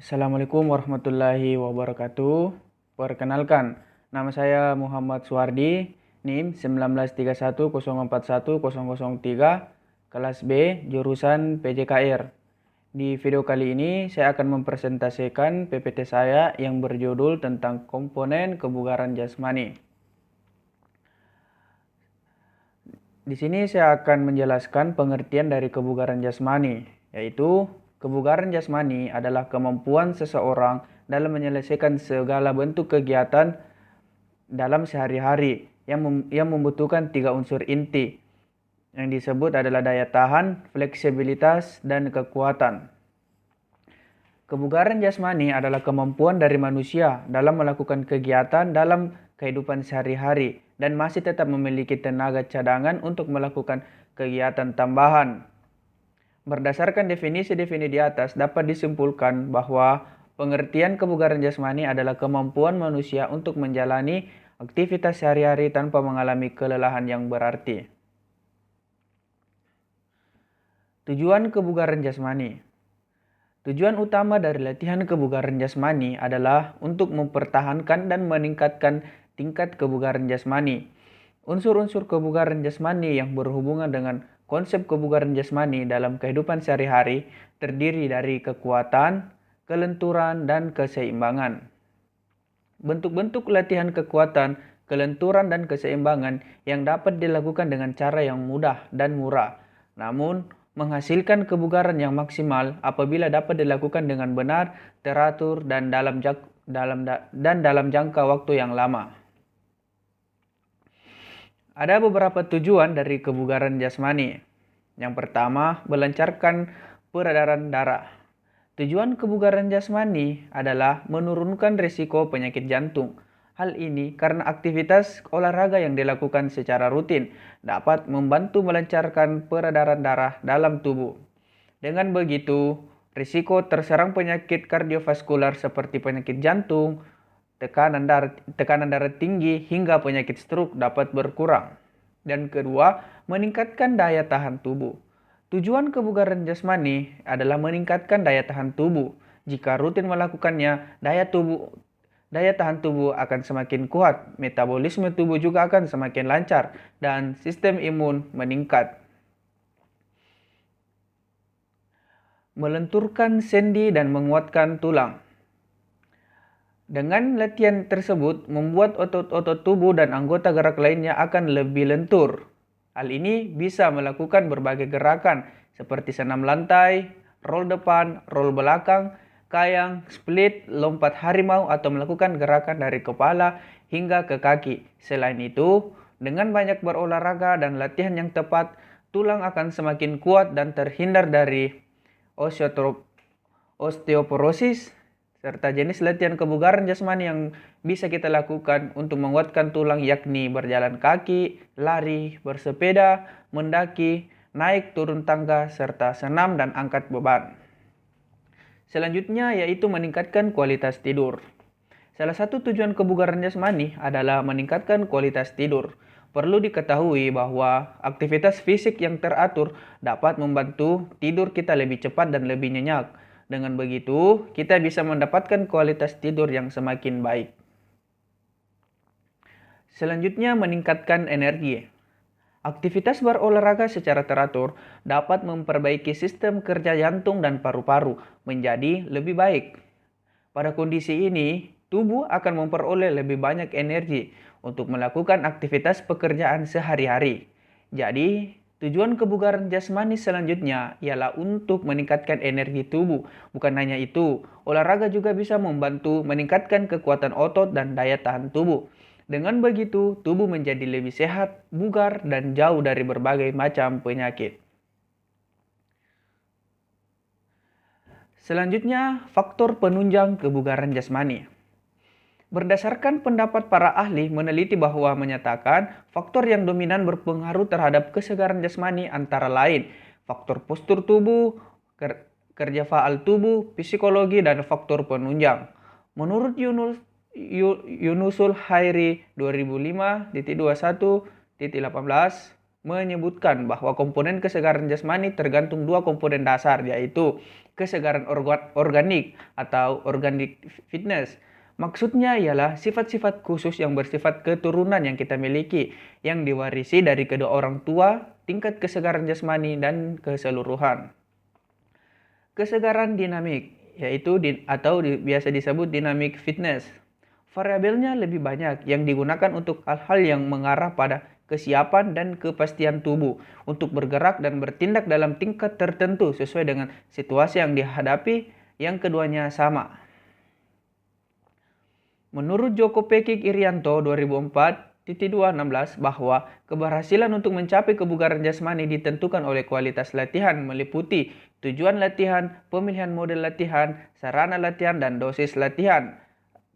Assalamualaikum warahmatullahi wabarakatuh. Perkenalkan, nama saya Muhammad Suwardi, NIM 19310410003, kelas B, jurusan PJKR. Di video kali ini saya akan mempresentasikan PPT saya yang berjudul tentang komponen kebugaran jasmani. Di sini saya akan menjelaskan pengertian dari kebugaran jasmani, yaitu kebugaran jasmani adalah kemampuan seseorang dalam menyelesaikan segala bentuk kegiatan dalam sehari-hari yang membutuhkan 3 unsur inti, yang disebut adalah daya tahan, fleksibilitas, dan kekuatan. Kebugaran jasmani adalah kemampuan dari manusia dalam melakukan kegiatan dalam kehidupan sehari-hari dan masih tetap memiliki tenaga cadangan untuk melakukan kegiatan tambahan. Berdasarkan definisi-definisi di atas, dapat disimpulkan bahwa pengertian kebugaran jasmani adalah kemampuan manusia untuk menjalani aktivitas sehari-hari tanpa mengalami kelelahan yang berarti. Tujuan kebugaran jasmani. Tujuan utama dari latihan kebugaran jasmani adalah untuk mempertahankan dan meningkatkan tingkat kebugaran jasmani. Unsur-unsur kebugaran jasmani yang berhubungan dengan konsep kebugaran jasmani dalam kehidupan sehari-hari terdiri dari kekuatan, kelenturan, dan keseimbangan. Bentuk-bentuk latihan kekuatan, kelenturan, dan keseimbangan yang dapat dilakukan dengan cara yang mudah dan murah, namun menghasilkan kebugaran yang maksimal apabila dapat dilakukan dengan benar, teratur, dan dalam jangka waktu yang lama. Ada beberapa tujuan dari kebugaran jasmani. Yang pertama, melancarkan peredaran darah. Tujuan kebugaran jasmani adalah menurunkan risiko penyakit jantung. Hal ini karena aktivitas olahraga yang dilakukan secara rutin dapat membantu melancarkan peredaran darah dalam tubuh. Dengan begitu, risiko terserang penyakit kardiovaskular seperti penyakit jantung, tekanan darah tinggi, hingga penyakit stroke dapat berkurang. Dan kedua, meningkatkan daya tahan tubuh. Tujuan kebugaran jasmani adalah meningkatkan daya tahan tubuh. Jika rutin melakukannya, daya tahan tubuh akan semakin kuat, metabolisme tubuh juga akan semakin lancar, dan sistem imun meningkat. Melenturkan sendi dan menguatkan tulang. Dengan latihan tersebut, membuat otot-otot tubuh dan anggota gerak lainnya akan lebih lentur. Hal ini bisa melakukan berbagai gerakan seperti senam lantai, roll depan, roll belakang, kayang, split, lompat harimau, atau melakukan gerakan dari kepala hingga ke kaki. Selain itu, dengan banyak berolahraga dan latihan yang tepat, tulang akan semakin kuat dan terhindar dari osteoporosis, serta jenis latihan kebugaran jasmani yang bisa kita lakukan untuk menguatkan tulang yakni berjalan kaki, lari, bersepeda, mendaki, naik turun tangga, serta senam dan angkat beban. Selanjutnya yaitu meningkatkan kualitas tidur. Salah satu tujuan kebugaran jasmani adalah meningkatkan kualitas tidur. Perlu diketahui bahwa aktivitas fisik yang teratur dapat membantu tidur kita lebih cepat dan lebih nyenyak. Dengan begitu, kita bisa mendapatkan kualitas tidur yang semakin baik. Selanjutnya, meningkatkan energi. Aktivitas berolahraga secara teratur dapat memperbaiki sistem kerja jantung dan paru-paru menjadi lebih baik. Pada kondisi ini, tubuh akan memperoleh lebih banyak energi untuk melakukan aktivitas pekerjaan sehari-hari. Jadi, tujuan kebugaran jasmani selanjutnya ialah untuk meningkatkan energi tubuh. Bukan hanya itu, olahraga juga bisa membantu meningkatkan kekuatan otot dan daya tahan tubuh. Dengan begitu, tubuh menjadi lebih sehat, bugar, dan jauh dari berbagai macam penyakit. Selanjutnya, faktor penunjang kebugaran jasmani. Berdasarkan pendapat para ahli meneliti bahwa menyatakan faktor yang dominan berpengaruh terhadap kesegaran jasmani antara lain faktor postur tubuh, kerja faal tubuh, psikologi, dan faktor penunjang. Menurut Yunusul Hairi 2005.21.18, menyebutkan bahwa komponen kesegaran jasmani tergantung dua komponen dasar, yaitu kesegaran organik atau organic fitness. Maksudnya ialah sifat-sifat khusus yang bersifat keturunan yang kita miliki, yang diwarisi dari kedua orang tua, tingkat kesegaran jasmani, dan keseluruhan. Kesegaran dinamik, yaitu biasa disebut dynamic fitness. Variabelnya lebih banyak yang digunakan untuk hal-hal yang mengarah pada kesiapan dan kepastian tubuh untuk bergerak dan bertindak dalam tingkat tertentu sesuai dengan situasi yang dihadapi, yang keduanya sama. Menurut Joko Pekik Irianto 2004-216 bahwa keberhasilan untuk mencapai kebugaran jasmani ditentukan oleh kualitas latihan meliputi tujuan latihan, pemilihan model latihan, sarana latihan, dan dosis latihan.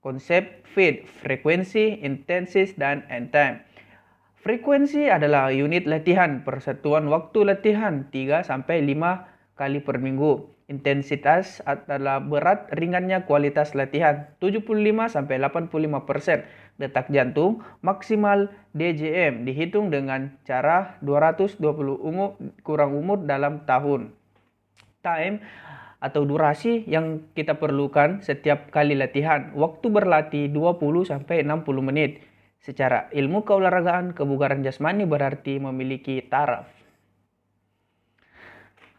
Konsep FIT, frekuensi, intensitas, dan end time. Frekuensi adalah unit latihan persatuan waktu latihan 3-5 kali per minggu. Intensitas adalah berat ringannya kualitas latihan 75-85%. Detak jantung maksimal DJM dihitung dengan cara 220 kurang umur dalam tahun. Time atau durasi yang kita perlukan setiap kali latihan. Waktu berlatih 20-60 menit. Secara ilmu keolahragaan, kebugaran jasmani berarti memiliki taraf.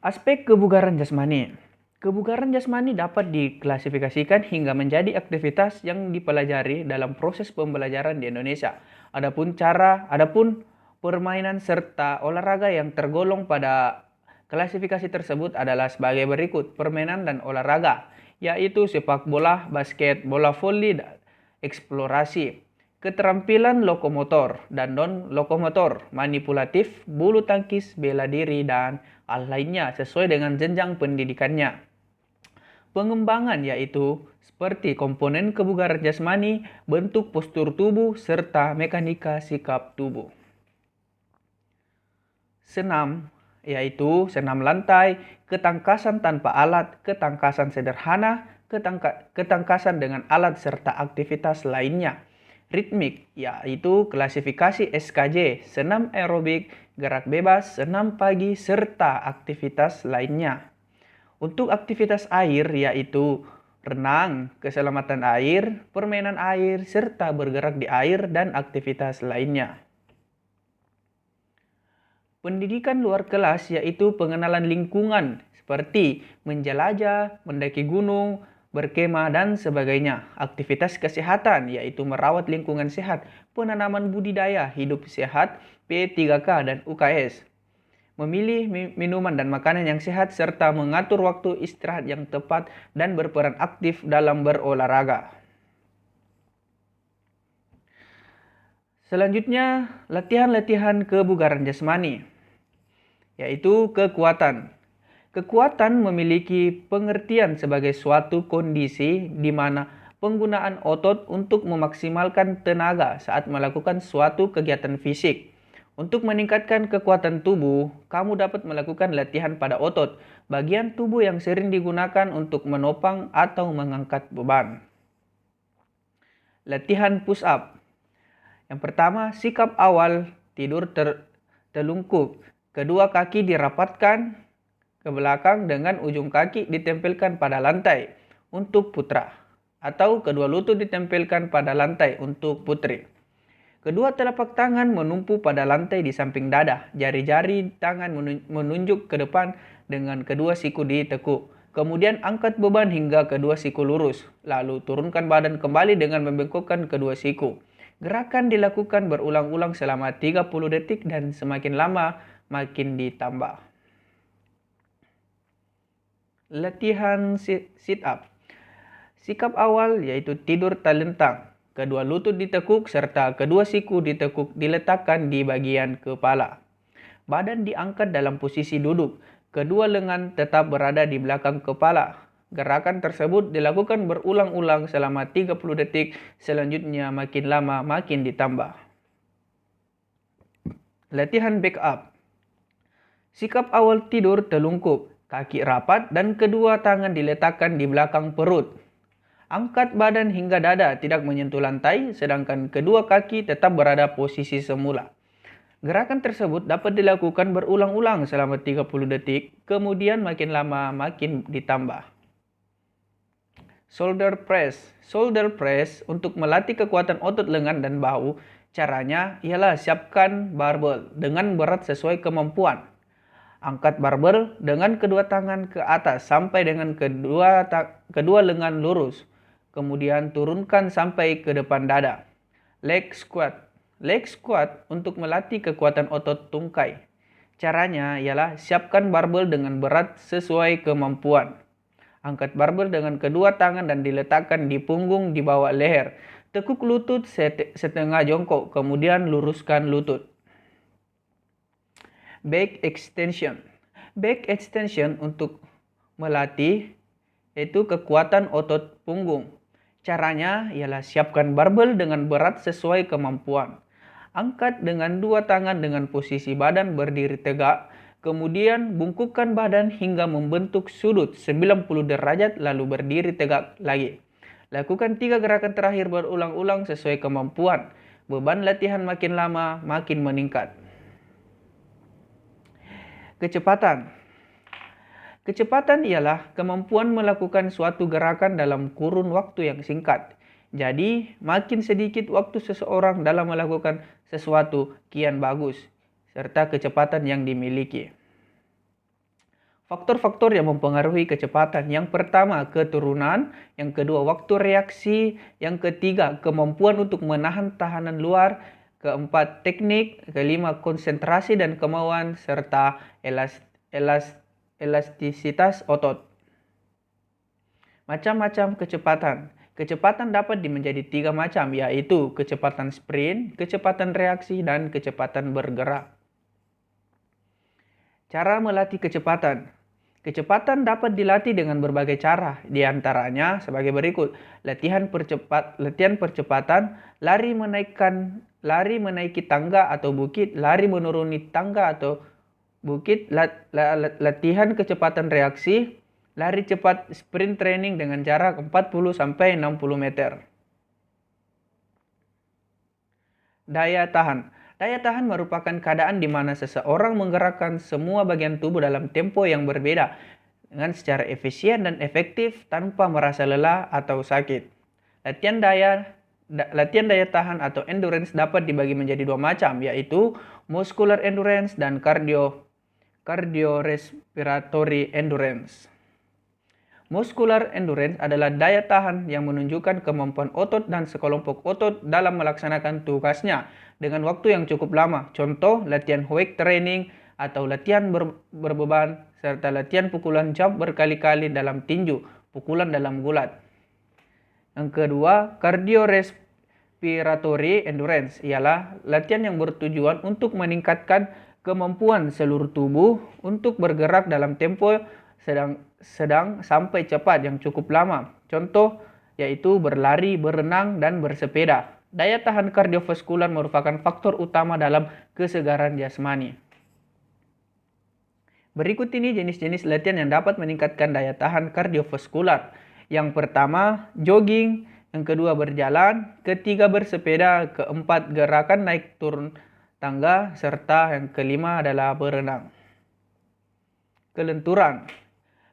Aspek kebugaran jasmani. Kebugaran jasmani dapat diklasifikasikan hingga menjadi aktivitas yang dipelajari dalam proses pembelajaran di Indonesia. Adapun permainan serta olahraga yang tergolong pada klasifikasi tersebut adalah sebagai berikut: permainan dan olahraga, yaitu sepak bola, basket, bola voli, eksplorasi. Keterampilan lokomotor dan non-lokomotor, manipulatif, bulu tangkis, bela diri, dan hal lainnya sesuai dengan jenjang pendidikannya. Pengembangan yaitu seperti komponen kebugaran jasmani, bentuk postur tubuh, serta mekanika sikap tubuh. Senam yaitu senam lantai, ketangkasan tanpa alat, ketangkasan sederhana, ketangkasan dengan alat, serta aktivitas lainnya. Ritmik yaitu klasifikasi SKJ, senam aerobik, gerak bebas, senam pagi, serta aktivitas lainnya. Untuk aktivitas air yaitu renang, keselamatan air, permainan air, serta bergerak di air, dan aktivitas lainnya. Pendidikan luar kelas yaitu pengenalan lingkungan seperti menjelajah, mendaki gunung, berkemah, dan sebagainya. Aktivitas kesehatan yaitu merawat lingkungan sehat, penanaman budidaya hidup sehat, P3K dan UKS. Memilih minuman dan makanan yang sehat serta mengatur waktu istirahat yang tepat dan berperan aktif dalam berolahraga. Selanjutnya, latihan-latihan kebugaran jasmani yaitu kekuatan. Kekuatan memiliki pengertian sebagai suatu kondisi di mana penggunaan otot untuk memaksimalkan tenaga saat melakukan suatu kegiatan fisik. Untuk meningkatkan kekuatan tubuh, kamu dapat melakukan latihan pada otot, bagian tubuh yang sering digunakan untuk menopang atau mengangkat beban. Latihan push up. Yang pertama, sikap awal tidur terlungkup. Kedua kaki dirapatkan ke belakang dengan ujung kaki ditempelkan pada lantai untuk putra, atau kedua lutut ditempelkan pada lantai untuk putri. Kedua telapak tangan menumpu pada lantai di samping dada, jari-jari tangan menunjuk ke depan dengan kedua siku ditekuk. Kemudian angkat beban hingga kedua siku lurus, lalu turunkan badan kembali dengan membengkokkan kedua siku. Gerakan dilakukan berulang-ulang selama 30 detik dan semakin lama makin ditambah. Latihan sit up. Sikap awal yaitu tidur telentang, kedua lutut ditekuk serta kedua siku diletakkan di bagian kepala. Badan diangkat dalam posisi duduk, kedua lengan tetap berada di belakang kepala. Gerakan tersebut dilakukan berulang-ulang selama 30 detik, selanjutnya makin lama makin ditambah. Latihan back up. Sikap awal tidur telungkup, kaki rapat dan kedua tangan diletakkan di belakang perut. Angkat badan hingga dada tidak menyentuh lantai, sedangkan kedua kaki tetap berada posisi semula. Gerakan tersebut dapat dilakukan berulang-ulang selama 30 detik, kemudian makin lama makin ditambah. Shoulder press. Shoulder press untuk melatih kekuatan otot lengan dan bahu. Caranya ialah siapkan barbel dengan berat sesuai kemampuan. Angkat barbel dengan kedua tangan ke atas sampai dengan kedua lengan lurus. Kemudian turunkan sampai ke depan dada. Leg squat. Leg squat untuk melatih kekuatan otot tungkai. Caranya ialah siapkan barbel dengan berat sesuai kemampuan. Angkat barbel dengan kedua tangan dan diletakkan di punggung di bawah leher. Tekuk lutut setengah jongkok, kemudian luruskan lutut. Back extension. Back extension untuk melatih yaitu kekuatan otot punggung. Caranya ialah siapkan barbel dengan berat sesuai kemampuan. Angkat dengan dua tangan dengan posisi badan berdiri tegak, kemudian bungkukkan badan hingga membentuk sudut 90 derajat lalu berdiri tegak lagi. Lakukan 3 gerakan terakhir berulang-ulang sesuai kemampuan. Beban latihan makin lama makin meningkat. Kecepatan. Kecepatan ialah kemampuan melakukan suatu gerakan dalam kurun waktu yang singkat. Jadi, makin sedikit waktu seseorang dalam melakukan sesuatu, kian bagus, serta kecepatan yang dimiliki. Faktor-faktor yang mempengaruhi kecepatan. Yang pertama, keturunan. Yang kedua, waktu reaksi. Yang ketiga, kemampuan untuk menahan tahanan luar. Keempat, teknik. Kelima, konsentrasi dan kemauan, serta elastisitas otot. Macam-macam kecepatan. Kecepatan dapat menjadi 3 macam, yaitu kecepatan sprint, kecepatan reaksi, dan kecepatan bergerak. Cara melatih kecepatan. Kecepatan dapat dilatih dengan berbagai cara, di antaranya sebagai berikut. Latihan percepatan, lari menaiki tangga atau bukit, lari menuruni tangga atau bukit, latihan kecepatan reaksi, lari cepat sprint training dengan jarak 40-60 meter. Daya tahan. Daya tahan merupakan keadaan di mana seseorang menggerakkan semua bagian tubuh dalam tempo yang berbeda dengan secara efisien dan efektif tanpa merasa lelah atau sakit. Latihan daya tahan atau endurance dapat dibagi menjadi 2 macam, yaitu muscular endurance dan cardiorespiratory endurance. Muscular endurance adalah daya tahan yang menunjukkan kemampuan otot dan sekelompok otot dalam melaksanakan tugasnya dengan waktu yang cukup lama. Contoh, latihan weight training atau latihan berbeban, serta latihan pukulan jump berkali-kali dalam tinju, pukulan dalam gulat. Yang kedua, cardiorespiratory endurance ialah latihan yang bertujuan untuk meningkatkan kemampuan seluruh tubuh untuk bergerak dalam tempo sedang sampai cepat yang cukup lama. Contoh yaitu berlari, berenang, dan bersepeda. Daya tahan kardiovaskular merupakan faktor utama dalam kesegaran jasmani. Berikut ini jenis-jenis latihan yang dapat meningkatkan daya tahan kardiovaskular. Yang pertama, jogging. Yang kedua, berjalan. Ketiga, bersepeda. Keempat, gerakan naik turun tangga. Serta yang kelima adalah berenang. Kelenturan.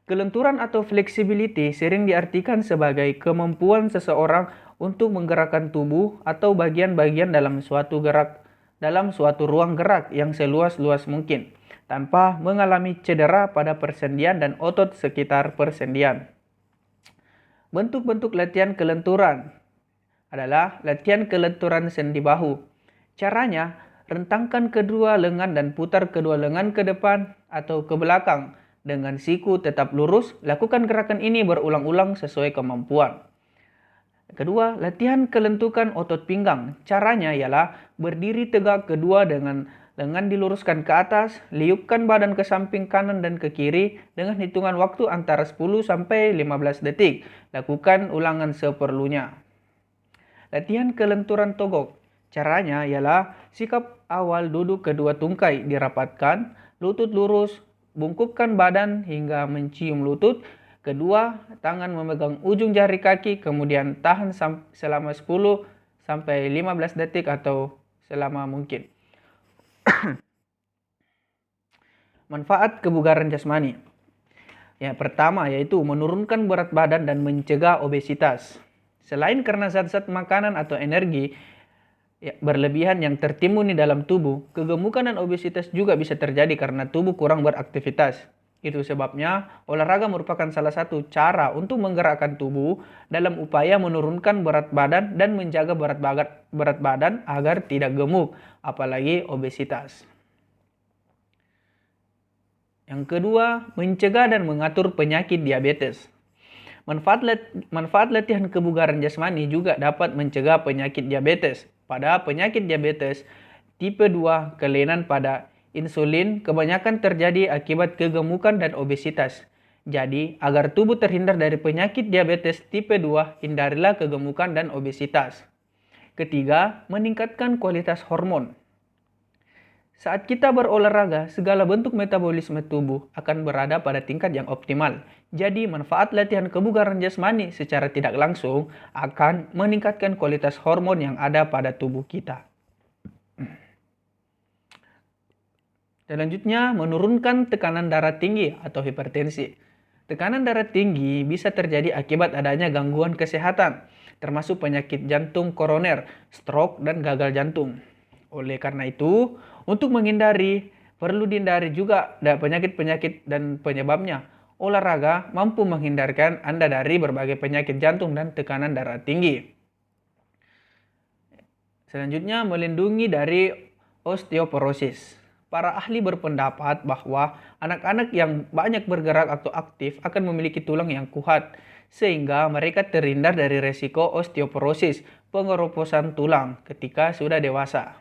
Kelenturan atau flexibility sering diartikan sebagai kemampuan seseorang untuk menggerakkan tubuh atau bagian-bagian dalam suatu ruang gerak yang seluas-luas mungkin, tanpa mengalami cedera pada persendian dan otot sekitar persendian. Bentuk-bentuk latihan kelenturan adalah latihan kelenturan sendi bahu. Caranya, rentangkan kedua lengan dan putar kedua lengan ke depan atau ke belakang. Dengan siku tetap lurus, lakukan gerakan ini berulang-ulang sesuai kemampuan. Kedua, latihan kelentukan otot pinggang. Caranya ialah berdiri tegak kedua dengan lengan diluruskan ke atas, liupkan badan ke samping kanan dan ke kiri dengan hitungan waktu antara 10-15 detik. Lakukan ulangan seperlunya. Latihan kelenturan togok. Caranya ialah sikap awal duduk kedua tungkai dirapatkan, lutut lurus, bungkukkan badan hingga mencium lutut. Kedua, tangan memegang ujung jari kaki, kemudian tahan selama 10-15 detik atau selama mungkin. Manfaat kebugaran jasmani. Yang pertama yaitu menurunkan berat badan dan mencegah obesitas. Selain karena zat-zat makanan atau energi berlebihan yang tertimbun di dalam tubuh, kegemukan dan obesitas juga bisa terjadi karena tubuh kurang beraktivitas. Itu sebabnya olahraga merupakan salah satu cara untuk menggerakkan tubuh dalam upaya menurunkan berat badan dan menjaga berat badan agar tidak gemuk, apalagi obesitas. Yang kedua, mencegah dan mengatur penyakit diabetes. Manfaat latihan kebugaran jasmani juga dapat mencegah penyakit diabetes. Pada penyakit diabetes tipe 2, kelainan pada insulin kebanyakan terjadi akibat kegemukan dan obesitas. Jadi, agar tubuh terhindar dari penyakit diabetes tipe 2, hindarilah kegemukan dan obesitas. Ketiga, meningkatkan kualitas hormon. Saat kita berolahraga, segala bentuk metabolisme tubuh akan berada pada tingkat yang optimal. Jadi, manfaat latihan kebugaran jasmani secara tidak langsung akan meningkatkan kualitas hormon yang ada pada tubuh kita. Selanjutnya, menurunkan tekanan darah tinggi atau hipertensi. Tekanan darah tinggi bisa terjadi akibat adanya gangguan kesehatan, termasuk penyakit jantung koroner, stroke, dan gagal jantung. Oleh karena itu, untuk perlu dihindari juga penyakit-penyakit dan penyebabnya. Olahraga mampu menghindarkan Anda dari berbagai penyakit jantung dan tekanan darah tinggi. Selanjutnya, melindungi dari osteoporosis. Para ahli berpendapat bahwa anak-anak yang banyak bergerak atau aktif akan memiliki tulang yang kuat, sehingga mereka terhindar dari resiko osteoporosis, pengeroposan tulang ketika sudah dewasa.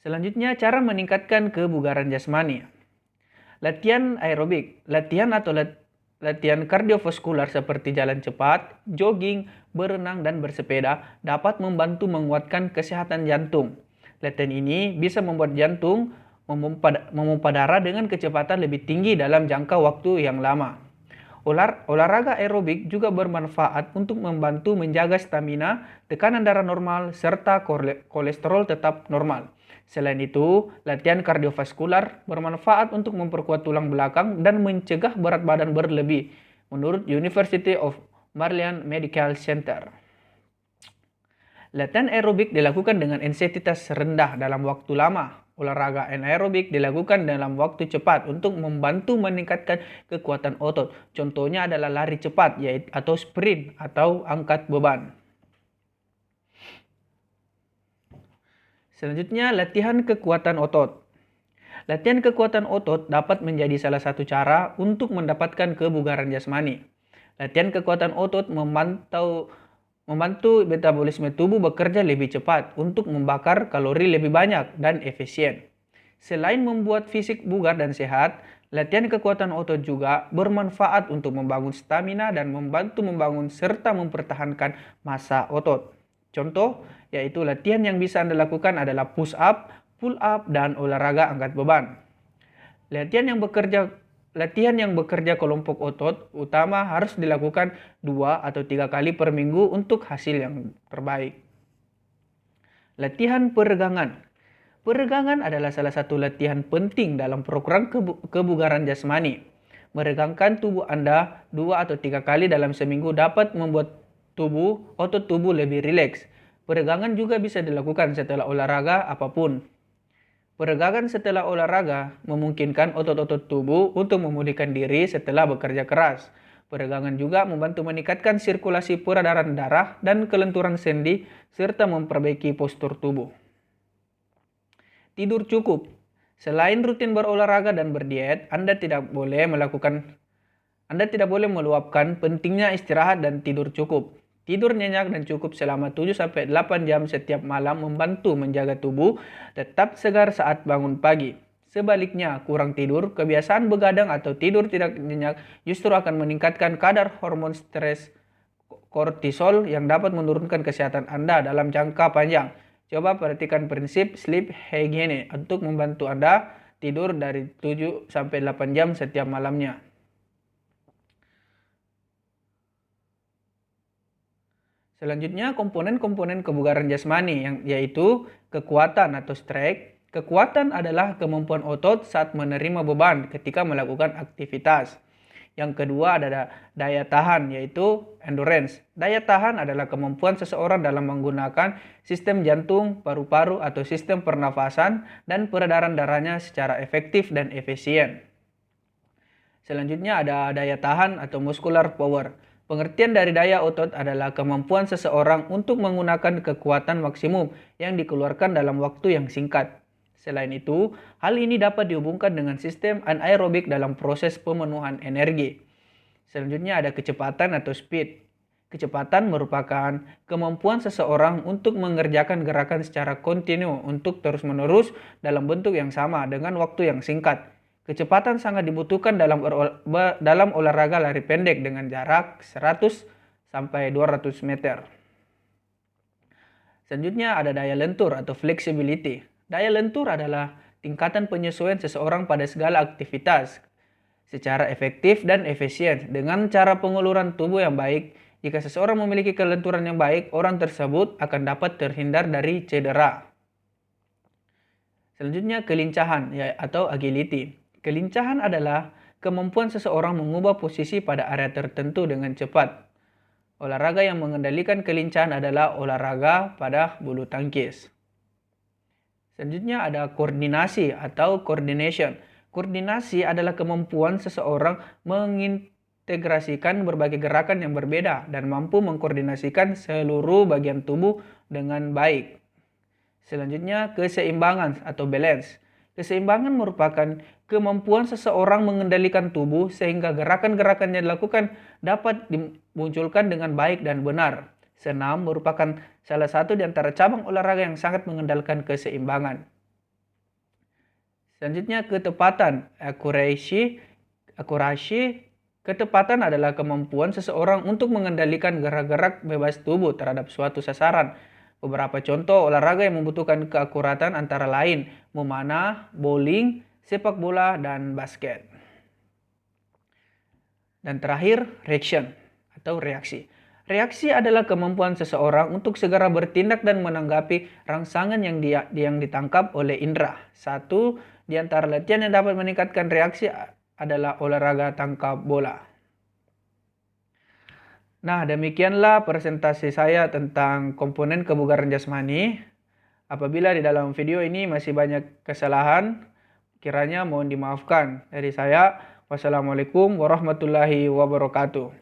Selanjutnya, cara meningkatkan kebugaran jasmani. Latihan aerobik, latihan kardiovaskular seperti jalan cepat, jogging, berenang, dan bersepeda dapat membantu menguatkan kesehatan jantung. Latihan ini bisa membuat jantung memompa darah dengan kecepatan lebih tinggi dalam jangka waktu yang lama. Olahraga aerobik juga bermanfaat untuk membantu menjaga stamina, tekanan darah normal, serta kolesterol tetap normal. Selain itu, latihan kardiovaskular bermanfaat untuk memperkuat tulang belakang dan mencegah berat badan berlebih, menurut University of Maryland Medical Center. Latihan aerobik dilakukan dengan intensitas rendah dalam waktu lama. Olahraga anaerobik dilakukan dalam waktu cepat untuk membantu meningkatkan kekuatan otot. Contohnya adalah lari cepat atau sprint atau angkat beban. Selanjutnya, latihan kekuatan otot. Latihan kekuatan otot dapat menjadi salah satu cara untuk mendapatkan kebugaran jasmani. Latihan kekuatan otot membantu metabolisme tubuh bekerja lebih cepat untuk membakar kalori lebih banyak dan efisien. Selain membuat fisik bugar dan sehat, latihan kekuatan otot juga bermanfaat untuk membangun stamina dan membantu membangun serta mempertahankan massa otot. Contoh, yaitu latihan yang bisa Anda lakukan adalah push up, pull up, dan olahraga angkat beban. Latihan yang bekerja kelompok otot utama harus dilakukan 2 atau 3 kali per minggu untuk hasil yang terbaik. Latihan peregangan. Peregangan adalah salah satu latihan penting dalam program kebugaran jasmani. Meregangkan tubuh Anda 2 atau 3 kali dalam seminggu dapat membuat otot tubuh lebih rileks. Peregangan juga bisa dilakukan setelah olahraga apapun. Peregangan setelah olahraga memungkinkan otot-otot tubuh untuk memulihkan diri setelah bekerja keras. Peregangan juga membantu meningkatkan sirkulasi peredaran darah dan kelenturan sendi serta memperbaiki postur tubuh. Tidur cukup. Selain rutin berolahraga dan berdiet, Anda tidak boleh meluapkan pentingnya istirahat dan tidur cukup. Tidur nyenyak dan cukup selama 7-8 jam setiap malam membantu menjaga tubuh tetap segar saat bangun pagi. Sebaliknya, kurang tidur, kebiasaan begadang atau tidur tidak nyenyak justru akan meningkatkan kadar hormon stres kortisol yang dapat menurunkan kesehatan Anda dalam jangka panjang. Coba perhatikan prinsip sleep hygiene untuk membantu Anda tidur dari 7-8 jam setiap malamnya. Selanjutnya, komponen-komponen kebugaran jasmani yaitu kekuatan atau strength, Kekuatan adalah kemampuan otot saat menerima beban ketika melakukan aktivitas. Yang kedua adalah daya tahan, yaitu endurance. Daya tahan adalah kemampuan seseorang dalam menggunakan sistem jantung, paru-paru, atau sistem pernafasan dan peredaran darahnya secara efektif dan efisien. Selanjutnya ada daya tahan atau muscular power. Pengertian dari daya otot analah kemampuan seseorang untuk menggunakan kekuatan maksimum yang dikeluarkan dalam waktu yang singkat. Selain itu, hal ini dapat dihubungkan dengan sistem anaerobik dalam proses pemenuhan energi. Selanjutnya ada kecepatan atau speed. Kecepatan merupakan kemampuan seseorang untuk mengerjakan gerakan secara kontinu untuk terus-menerus dalam bentuk yang sama dengan waktu yang singkat. Kecepatan sangat dibutuhkan dalam olahraga lari pendek dengan jarak 100 sampai 200 meter. Selanjutnya ada daya lentur atau flexibility. Daya lentur adalah tingkatan penyesuaian seseorang pada segala aktivitas secara efektif dan efisien dengan cara penguluran tubuh yang baik. Jika seseorang memiliki kelenturan yang baik, orang tersebut akan dapat terhindar dari cedera. Selanjutnya kelincahan atau agility. Kelincahan adalah kemampuan seseorang mengubah posisi pada area tertentu dengan cepat. Olahraga yang mengendalikan kelincahan adalah olahraga pada bulu tangkis. Selanjutnya ada koordinasi atau coordination. Koordinasi adalah kemampuan seseorang mengintegrasikan berbagai gerakan yang berbeda dan mampu mengkoordinasikan seluruh bagian tubuh dengan baik. Selanjutnya keseimbangan atau balance. Keseimbangan merupakan kemampuan seseorang mengendalikan tubuh sehingga gerakan-gerakan yang dilakukan dapat dimunculkan dengan baik dan benar. Senam merupakan salah satu di antara cabang olahraga yang sangat mengandalkan keseimbangan. Selanjutnya ketepatan, accuracy. Ketepatan adalah kemampuan seseorang untuk mengendalikan gerak-gerak bebas tubuh terhadap suatu sasaran. Beberapa contoh olahraga yang membutuhkan keakuratan antara lain memanah, bowling, sepak bola, dan basket. Dan terakhir, reaction atau reaksi. Reaksi adalah kemampuan seseorang untuk segera bertindak dan menanggapi rangsangan yang ditangkap oleh indera. Satu di antara latihan yang dapat meningkatkan reaksi adalah olahraga tangkap bola. Nah, demikianlah presentasi saya tentang komponen kebugaran jasmani. Apabila di dalam video ini masih banyak kesalahan, kiranya mohon dimaafkan. Dari saya, wassalamualaikum warahmatullahi wabarakatuh.